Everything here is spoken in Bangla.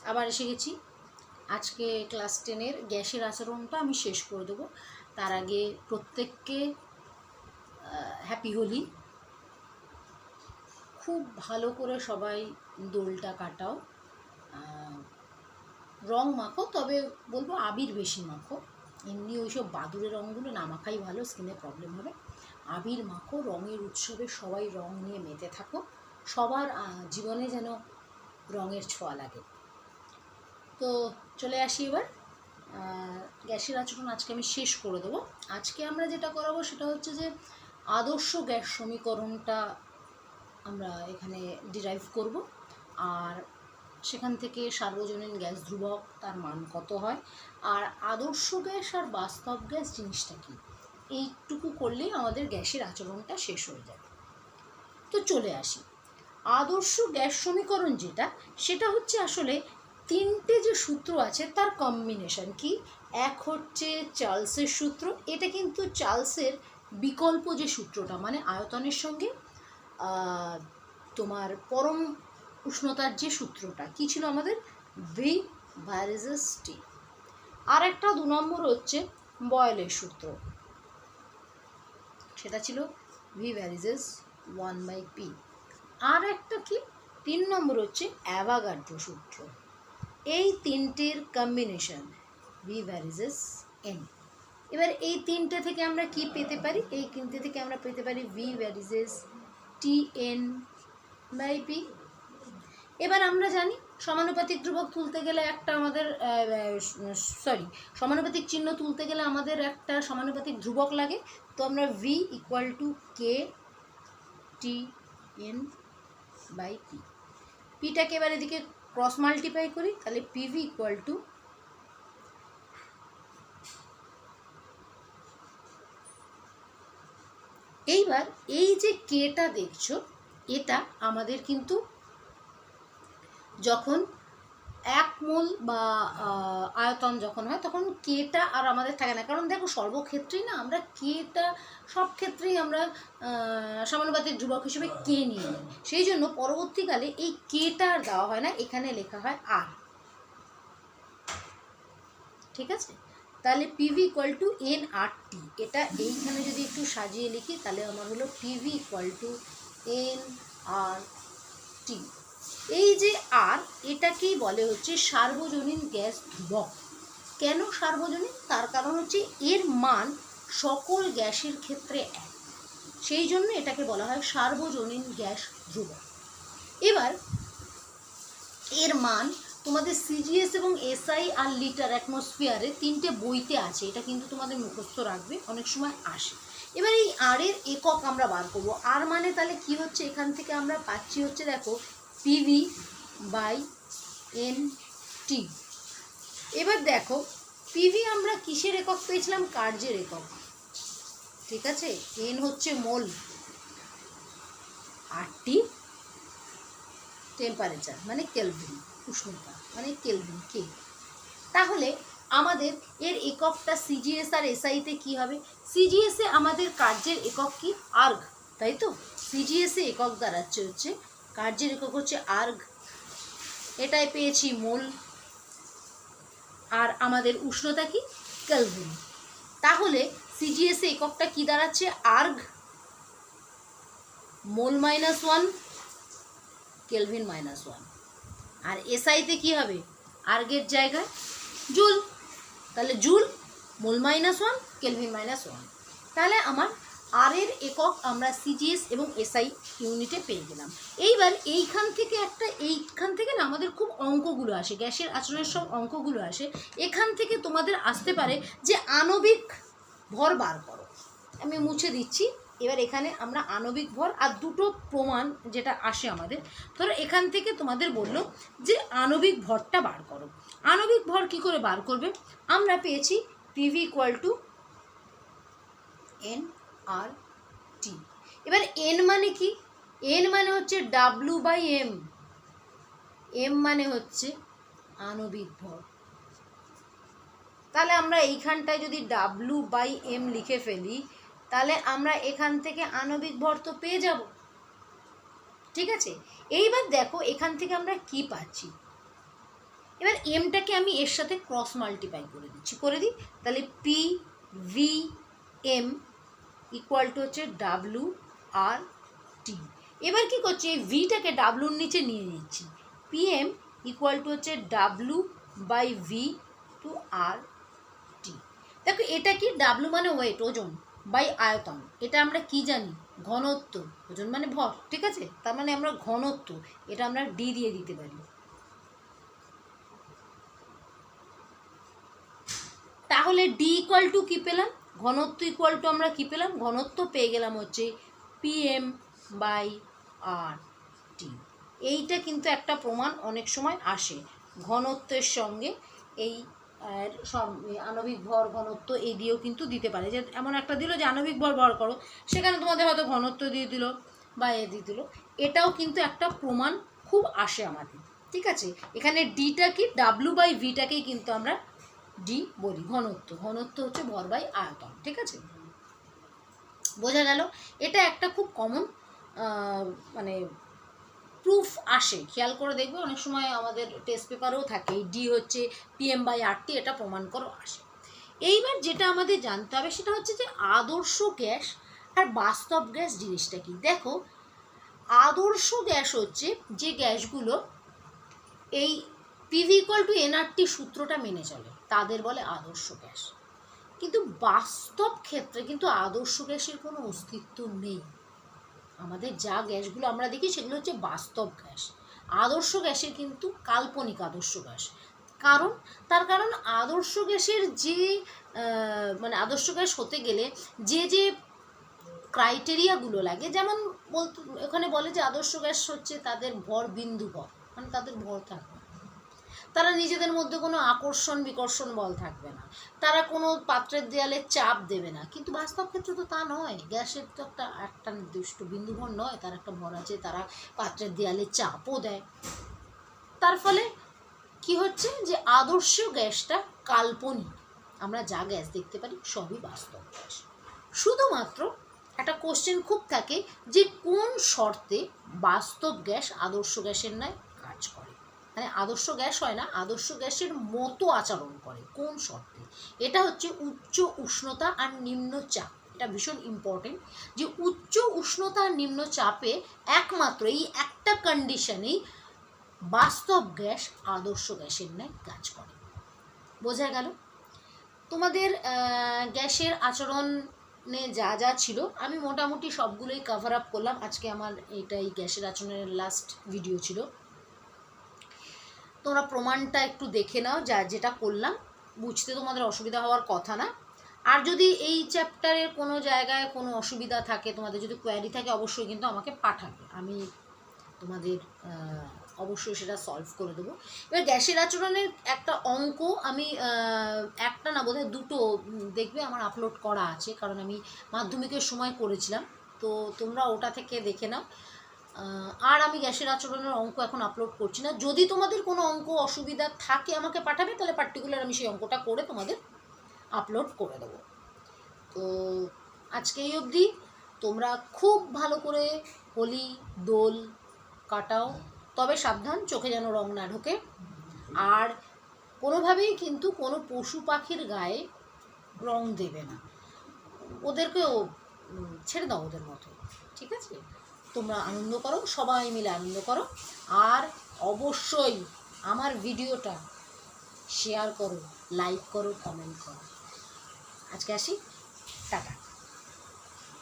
আবার এসে গেছি। আজকে ক্লাস 10-এর গ্যাসের আচরণটা আমি শেষ করে দেবো। তার আগে প্রত্যেককে হ্যাপি হোলি। খুব ভালো করে সবাই দোলটা কাটাও, রং মাখো, তবে বলবো আবির বেশি মাখো। এমনি ওইসব বাদুড়ের রঙগুলো না মাখাই ভালো, স্কিনে প্রবলেম হবে। আবির মাখো, রঙের উৎসবে সবাই রং নিয়ে মেতে থাকো। সবার জীবনে যেন রঙের ছোঁয়া লাগে। তো চলে আসি এবার। গ্যাসের আচরণ আজকে আমি শেষ করে দেবো। আজকে আমরা যেটা করাবো সেটা হচ্ছে যে আদর্শ গ্যাস সমীকরণটা আমরা এখানে ডিরাইভ করব, আর সেখান থেকে সার্বজনীন গ্যাস ধ্রুবক, তার মান কত হয়, আর আদর্শ গ্যাস আর বাস্তব গ্যাস জিনিসটা কী, এইটুকু করলেই আমাদের গ্যাসের আচরণটা শেষ হয়ে যাবে। তো চলে আসি। আদর্শ গ্যাস সমীকরণ যেটা, সেটা হচ্ছে আসলে তিনটে যে সূত্র আছে তার কম্বিনেশন। কি? এক হচ্ছে চার্লসের সূত্র, এটা কিন্তু চার্লসের বিকল্প যে সূত্রটা, মানে আয়তনের সঙ্গে তোমার পরম উষ্ণতার যে সূত্রটা কী ছিল আমাদের, ভি ভার্সেস টি। আর একটা 2 নম্বর হচ্ছে বয়েলের সূত্র, সেটা ছিল ভি ভার্সেস 1/p। আর একটা কি 3 নম্বর হচ্ছে অ্যাভাগাড্রো সূত্র। এই তিনটের কম্বিনেশন ভি ভার্সেস এন। এবার এই তিনটে থেকে আমরা কি পেতে পারি? এই তিনটে থেকে আমরা পেতে পারি V versus T N by P. এবার আমরা জানি সমানুপাতিক ধ্রুবক তুলতে গেলে একটা আমাদের সমানুপাতিক চিহ্ন তুলতে গেলে আমাদের একটা সমানুপাতিক ধ্রুবক লাগে। তো আমরা V equal to K T N by P. পিটাকে এবার এদিকে ক্রস মাল্টিপ্লাই করি, তাহলে পিভি ইকুয়াল টু এইবার এই যে কেটা দেখছো, এটা আমাদের কিন্তু যখন 1 মোল বা আয়তন যখন হয় তখন কেটা আর আমাদের থাকে না। কারণ দেখো সর্বক্ষেত্রেই না আমরা কেটা, সব ক্ষেত্রেই আমরা সমানুপাতিক ধ্রুবক হিসেবে কে নিয়ে নিই। সেই জন্য পরবর্তীকালে এই কেটা আর দেওয়া হয় না, এখানে লেখা হয় আর। ঠিক আছে? তাহলে পিভি ইকুয়াল টু এন আর টি। এটা এইখানে যদি একটু সাজিয়ে লিখি তাহলে আমার হলো পিভি ইকুয়াল টু এন আর টি। এই যে আর, এটাকেই বলে হচ্ছে সার্বজনীন গ্যাস ধ্রুবক। কেন সার্বজনীন? তার কারণ হচ্ছে এর মান সকল গ্যাসের ক্ষেত্রে এক, সেই জন্য এটাকে বলা হয় সার্বজনীন গ্যাস ধ্রুবক। এবার এর মান তোমাদের সিজিএস এবং এসআই আর লিটার অ্যাটমসফিয়ারে তিনটে বইতে আছে, এটা কিন্তু তোমাদের মুখস্থ রাখবে, অনেক সময় আসে। এবার এই আর এর একক আমরা বার করব। আর মানে তাহলে কি হচ্ছে, এখান থেকে আমরা পাচ্ছি হচ্ছে দেখো পিভি বাই এন টি। এবার দেখো পিভি আমরা কিসের একক পেয়েছিলাম? কার্যের একক। ঠিক আছে? এন হচ্ছে মোল, আর টি টেম্পারেচার মানে কেলভিন, উষ্ণতা মানে কেলভিন কে। তাহলে আমাদের এর এককটা সিজিএস আর এসআইতে কি হবে? সিজিএসে আমাদের কার্যের একক কি? আর্গ, তাই তো? সিজিএসে একক দাঁড়াচ্ছে হচ্ছে, কার্যের একক হচ্ছে আর্গ, এটাই পেয়েছি মোল, আর আমাদের উষ্ণতা কি? কেলভিন। তাহলে সিজিএসে এককটা কি দাঁড়াচ্ছে? আর্গ মোল -1 কেলভিন -1। আর এসআইতে কি হবে? আর্গের জায়গায় জুল, তাহলে জুল মোল -1 কেলভিন -1। তাহলে আমার আর এর একক আমরা সিজিএস এবং এসআই ইউনিটে পেয়ে গেলাম। এইবার এইখান থেকে না আমাদের খুব অঙ্কগুলো আসে, গ্যাসের আচরণের সব অঙ্কগুলো আসে। এখান থেকে তোমাদের আসতে পারে যে আণবিক ভর বার করো। আমি মুছে দিচ্ছি। এবার এখানে আমরা আণবিক ভর আর দুটো প্রমাণ যেটা আসে আমাদের, ধরো এখান থেকে তোমাদের বললো যে আণবিক ভরটা বার করো। আণবিক ভর কি করে বার করবে? আমরা পেয়েছি PV equal to N R T. এবার এন মানে কি? এন মানে হচ্ছে ডাব্লু বাই এম, এম মানে হচ্ছে আণবিক ভর। তাহলে আমরা এইখানটায় যদি ডাব্লু বাই এম লিখে ফেলি, তাহলে আমরা এখান থেকে আণবিক ভর তো পেয়ে যাব। ঠিক আছে? এইবার দেখো এখান থেকে আমরা কি পাচ্ছি। এমটাকে আমি এর সাথে ক্রস মাল্টিপ্লাই করে দিচ্ছি, করে দিই, তাহলে P V M equal to হচ্ছে ডাব্লু আর টি। এবার কি করছি, এই ভিটাকে ডাব্লুর নিচে নিয়ে নিচ্ছি, পি এম ইকুয়াল টু হচ্ছে W by V to R T. দেখো এটা কি, ডাব্লু মানে ওয়েট, ওজন, বাই আয়তন, এটা আমরা কি জানি, ঘনত্ব, ওজন মানে ভর, ঠিক আছে, তার মানে আমরা ঘনত্ব, এটা আমরা ডি দিয়ে দিতে পারি। তাহলে ডি ইকুয়াল টু কী পেলাম, ঘনত্ব ইকুয়াল টু আমরা কী পেলাম, ঘনত্ব পেয়ে গেলাম হচ্ছে পিএম বাই আর টি। এইটা কিন্তু একটা প্রমাণ অনেক সময় আসে, ঘনত্বের সঙ্গে এই আণবিক ভর ঘনত্ব এই দিয়েও কিন্তু দিতে পারে, যে এমন একটা দিল যে আণবিক ভর ভর করো, সেখানে তোমাদের হয়তো ঘনত্ব দিয়ে দিল বা এ দিয়ে দিল, এটাও কিন্তু একটা প্রমাণ খুব আসে আমাদের, ঠিক আছে। এখানে ডিটা কি, ডাব্লু বাই ভিটাকেই কিন্তু আমরা ডি বলি, ঘনত্ব, ঘনত্ব হচ্ছে ভর বাই আয়তন, ঠিক আছে, বোঝা গেল। এটা একটা খুব কমন মানে প্রুফ আসে, খেয়াল করে দেখবে অনেক সময় আমাদের টেস্ট পেপারেও থাকে, ডি হচ্ছে পিএম বাই আরটি, এটা প্রমাণ করো আসে। এইবার যেটা আমাদের জানতে হবে সেটা হচ্ছে যে আদর্শ গ্যাস আর বাস্তব গ্যাস জিনিসটা কি। দেখো, আদর্শ গ্যাস হচ্ছে যে গ্যাসগুলো এই পিভি ইকুয়াল টু এনআরটি সূত্রটা মেনে চলে, তাদের বলে আদর্শ গ্যাস। কিন্তু বাস্তব ক্ষেত্রে কিন্তু আদর্শ গ্যাসের কোনো অস্তিত্ব নেই। আমাদের যা গ্যাসগুলো আমরা দেখি সেগুলো হচ্ছে বাস্তব গ্যাস, আদর্শ গ্যাসের কিন্তু কাল্পনিক আদর্শ গ্যাস। তার কারণ আদর্শ গ্যাসের যে মানে আদর্শ গ্যাস হতে গেলে যে ক্রাইটেরিয়াগুলো লাগে, যেমন বলতে এখানে বলে যে আদর্শ গ্যাস হচ্ছে তাদের ভর বিন্দু ভর, মানে তাদের ভর থাকবে, তারা নিজেদের মধ্যে কোনো আকর্ষণ বিকর্ষণ বল থাকবে না, তারা কোনো পাত্রের দেয়ালে চাপ দেবে না। কিন্তু বাস্তব ক্ষেত্রে তো তা নয়, গ্যাসের তো একটা নির্দিষ্ট বিন্দু ভর নয়, তার একটা ভর আছে, তারা পাত্রের দেয়ালে চাপও দেয়। তার ফলে কি হচ্ছে যে আদর্শ গ্যাসটা কাল্পনিক, আমরা যা গ্যাস দেখতে পারি সবই বাস্তব গ্যাস। শুধুমাত্র একটা কোশ্চেন খুব থাকে যে কোন শর্তে বাস্তব গ্যাস আদর্শ গ্যাসের ন্যায় কাজ করে, মানে আদর্শ গ্যাস হয় না, আদর্শ গ্যাসের মতো আচরণ করে, কোন শর্তে। এটা হচ্ছে উচ্চ উষ্ণতা আর নিম্ন চাপ, এটা ভীষণ ইম্পর্টেন্ট, যে উচ্চ উষ্ণতা আর নিম্ন চাপে একমাত্র এই একটা কন্ডিশনেই বাস্তব গ্যাস আদর্শ গ্যাসের ন্যায় কাজ করে। বোঝা গেল? তোমাদের গ্যাসের আচরণে যা যা ছিল আমি মোটামুটি সবগুলোই কভার আপ করলাম। আজকে আমার এইটাই গ্যাসের আচরণের লাস্ট ভিডিও ছিল। তোমরা প্রমাণটা একটু দেখে নাও, যেটা করলাম বুঝতে তোমাদের অসুবিধা হওয়ার কথা না। আর যদি এই চ্যাপ্টারের কোনো জায়গায় কোনো অসুবিধা থাকে, তোমাদের যদি কোয়ারি থাকে, অবশ্যই কিন্তু আমাকে পাঠাবে, আমি তোমাদের অবশ্যই সেটা সলভ করে দেবো। এবার গ্যাসের আচরণের একটা অঙ্ক আমি একটা না বোধহয় দুটো দেখবে আমার আপলোড করা আছে, কারণ আমি মাধ্যমিকের সময় করেছিলাম, তো তোমরা ওটা থেকে দেখে নাও। আর আমি গ্যাসের আচরণের অঙ্ক এখন আপলোড করছি না। যদি তোমাদের কোনো অঙ্ক অসুবিধা থাকে আমাকে পাঠাবে, তাহলে পার্টিকুলার আমি সেই অঙ্কটা করে তোমাদের আপলোড করে দেবো। তো আজকে এই অবধি, তোমরা খুব ভালো করে হোলি দোল কাটাও, তবে সাবধান চোখে যেন রং না ঢোকে। আর কোনোভাবেই কিন্তু কোনো পশু পাখির গায়ে রং দেবে না, ওদেরকেও ছেড়ে দাও ওদের মতো, ঠিক আছে? তোমরা আনন্দ করো, সবাই মিলে আনন্দ করো, আর অবশ্যই আমার ভিডিওটা শেয়ার করো, লাইক করো, কমেন্ট করো। আজকে আসি, টাটা।